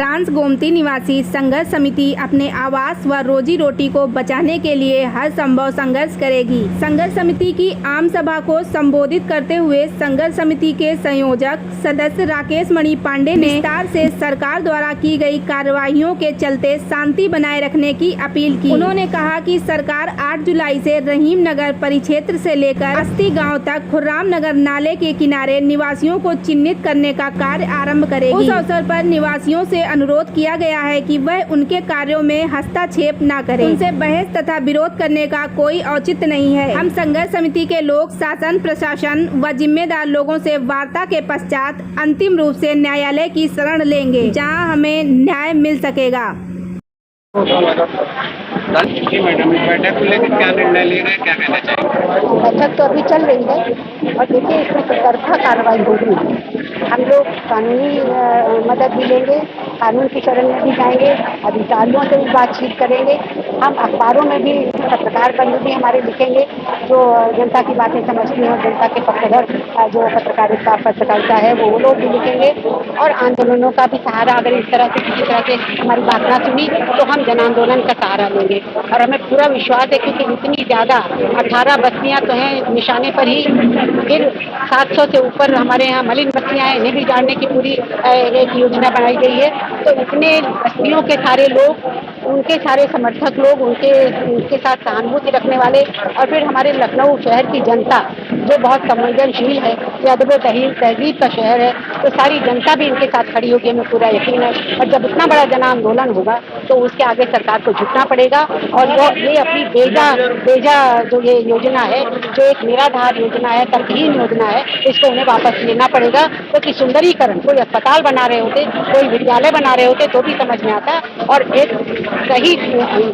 Trans Gomti निवासी संघर्ष समिति अपने आवास व रोजी रोटी को बचाने के लिए हर संभव संघर्ष करेगी। संघर्ष समिति की आम सभा को संबोधित करते हुए संघर्ष समिति के संयोजक सदस्य राकेश मणि पांडे ने विस्तार से सरकार द्वारा की गई कार्रवाइयों के चलते शांति बनाए रखने की अपील की। उन्होंने कहा कि सरकार 8 जुलाई से रहीम नगर परिक्षेत्र से लेकर अस्ती गाँव तक खुर्राम नगर नाले के किनारे निवासियों को चिन्हित करने का कार्य आरम्भ करेगी। उस अवसर पर निवासियों से अनुरोध किया गया है कि वह उनके कार्यों में हस्तक्षेप न करें। उनसे बहस तथा विरोध करने का कोई औचित्य नहीं है। हम संघर्ष समिति के लोग शासन, प्रशासन व जिम्मेदार लोगों से वार्ता के पश्चात अंतिम रूप से न्यायालय की शरण लेंगे, जहां हमें न्याय मिल सकेगा। मैडम, इस बैठक को लेकर क्या निर्णय ले रहे हैं, क्या कहना चाहिए? बैठक तो अभी चल रही है और देखिए इसमें तरफा कार्रवाई होगी। हम लोग कानूनी मदद भी लेंगे, कानून की शरण में भी जाएंगे, अधिकारियों से भी बातचीत करेंगे। हम अखबारों में भी पत्रकार बंधु भी हमारे लिखेंगे जो जनता की बातें समझती हैं, जनता के पक्षधर जो पत्रकारिता है वो लोग भी लिखेंगे। और आंदोलनों का भी सहारा, अगर इस तरह से किसी तरह से हमारी बात ना सुनी तो हम जन आंदोलन का सहारा लेंगे। और हमें पूरा विश्वास है क्योंकि इतनी ज़्यादा 18 बस्तियाँ तो हैं निशाने पर ही, फिर 700 से ऊपर हमारे यहाँ मलिन बस्तियाँ हैं, इन्हें भी जानने की पूरी एक योजना बनाई गई है। तो इतने बस्तियों के सारे लोग, उनके सारे समर्थक लोग, उनके साथ सहानुभूति रखने वाले, और फिर हमारे लखनऊ शहर की जनता जो बहुत संवेदनशील है, ये अदब तहजीब का शहर है, तो सारी जनता भी इनके साथ खड़ी होगी, हमें पूरा यकीन है। और जब इतना बड़ा जन आंदोलन होगा तो उसके आगे सरकार को झुकना पड़ेगा और वो ये अपनी बेजा जो ये योजना है, जो एक निराधार योजना है, तर्कहीन योजना है, इसको उन्हें वापस लेना पड़ेगा। क्योंकि सुंदरीकरण, कोई अस्पताल बना रहे होते, कोई विद्यालय बना रहे होते तो भी समझ में आता, और एक सही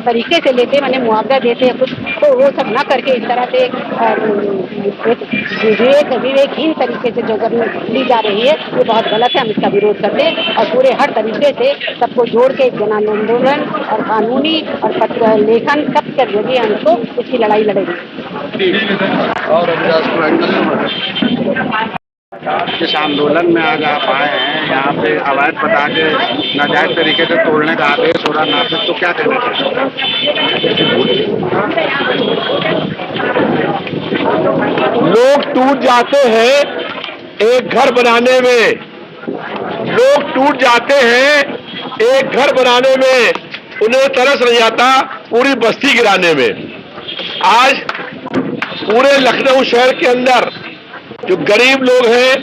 तरीके से लेते, मैंने मुआवजा देते हैं कुछ, तो वो सब ना करके इस तरह से विवेकहीन तरीके से जो जमीन ली जा रही है, ये बहुत गलत है। हम इसका विरोध करते हैं और पूरे हर तरीके से सबको जोड़ के जन आंदोलन और कानूनी और पत्र लेखन सब के जरिए हमको इसकी लड़ाई लड़ेगी। इस आंदोलन में आज आप आए हैं, यहाँ पे अवैध बता के नाजायज तरीके से तोड़ने का आदेश हो रहा नासिक, तो क्या कहना चाहिए? लोग टूट जाते हैं एक घर बनाने में, लोग टूट जाते हैं एक घर बनाने में, उन्हें तरस नहीं आता पूरी बस्ती गिराने में। आज पूरे लखनऊ शहर के अंदर जो गरीब लोग हैं,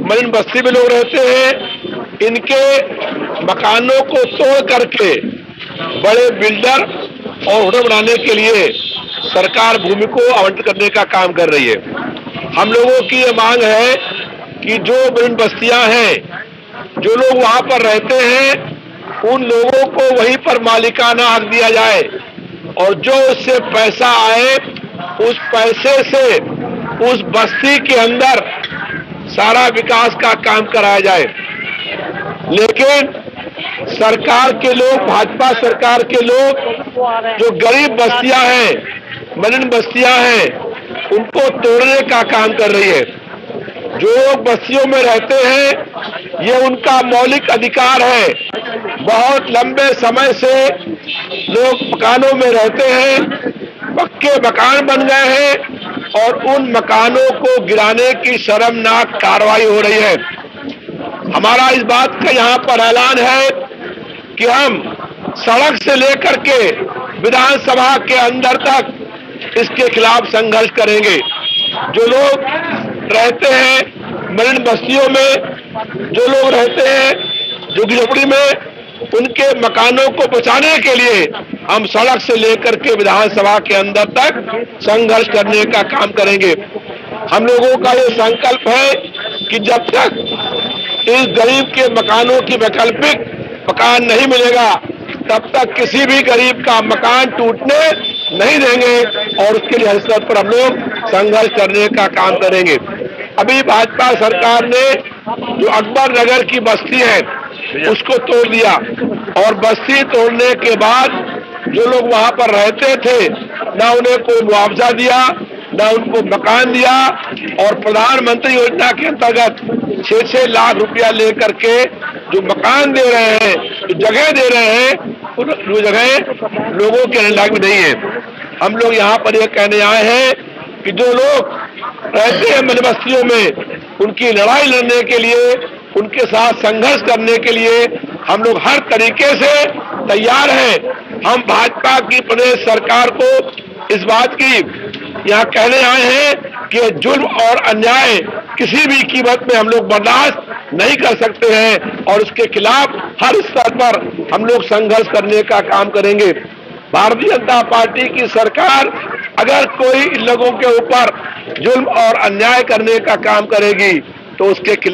मलिन बस्ती में लोग रहते हैं, इनके मकानों को तोड़ करके बड़े बिल्डर और होटल बनाने के लिए सरकार भूमि को आवंटित करने का काम कर रही है। हम लोगों की ये मांग है कि जो मलिन बस्तियां हैं, जो लोग वहां पर रहते हैं, उन लोगों को वहीं पर मालिकाना हक दिया जाए और जो उससे पैसा आए उस पैसे से उस बस्ती के अंदर सारा विकास का काम कराया जाए। लेकिन सरकार के लोग, भाजपा सरकार के लोग, जो गरीब बस्तियां हैं, मलिन बस्तियां हैं, उनको तोड़ने का काम कर रही है। जो लोग बस्तियों में रहते हैं, ये उनका मौलिक अधिकार है। बहुत लंबे समय से लोग मकानों में रहते हैं, पक्के मकान बन गए हैं और उन मकानों को गिराने की शर्मनाक कार्रवाई हो रही है। हमारा इस बात का यहाँ पर ऐलान है कि हम सड़क से लेकर के विधानसभा के अंदर तक इसके खिलाफ संघर्ष करेंगे। जो लोग रहते हैं मलिन बस्तियों में, जो लोग रहते हैं झुग्गी झोपड़ी में, उनके मकानों को बचाने के लिए हम सड़क से लेकर के विधानसभा के अंदर तक संघर्ष करने का काम करेंगे। हम लोगों का ये संकल्प है कि जब तक इस गरीब के मकानों की वैकल्पिक मकान नहीं मिलेगा, तब तक किसी भी गरीब का मकान टूटने नहीं देंगे और उसके लिए हर स्तर पर हम लोग संघर्ष करने का काम करेंगे। अभी भाजपा सरकार ने जो अकबर नगर की बस्ती है उसको तोड़ दिया और बस्ती तोड़ने के बाद जो लोग वहां पर रहते थे, ना उन्हें कोई मुआवजा दिया, ना उनको मकान दिया, और प्रधानमंत्री योजना के अंतर्गत 6-6 लाख रुपया लेकर के जो मकान दे रहे हैं, जो जगह दे रहे हैं, वो जगह लोगों के रहने लायक भी नहीं है। हम लोग यहाँ पर ये कहने आए हैं कि जो लोग रहते हैं मन बस्तियों में, उनकी लड़ाई लड़ने के लिए, उनके साथ संघर्ष करने के लिए हम लोग हर तरीके से तैयार हैं। हम भाजपा की प्रदेश सरकार को इस बात की यहाँ कहने आए हैं कि जुल्म और अन्याय किसी भी कीमत में हम लोग बर्दाश्त नहीं कर सकते हैं और उसके खिलाफ हर स्तर पर हम लोग संघर्ष करने का काम करेंगे। भारतीय जनता पार्टी की सरकार अगर कोई इन लोगों के ऊपर जुल्म और अन्याय करने का काम करेगी तो उसके खिलाफ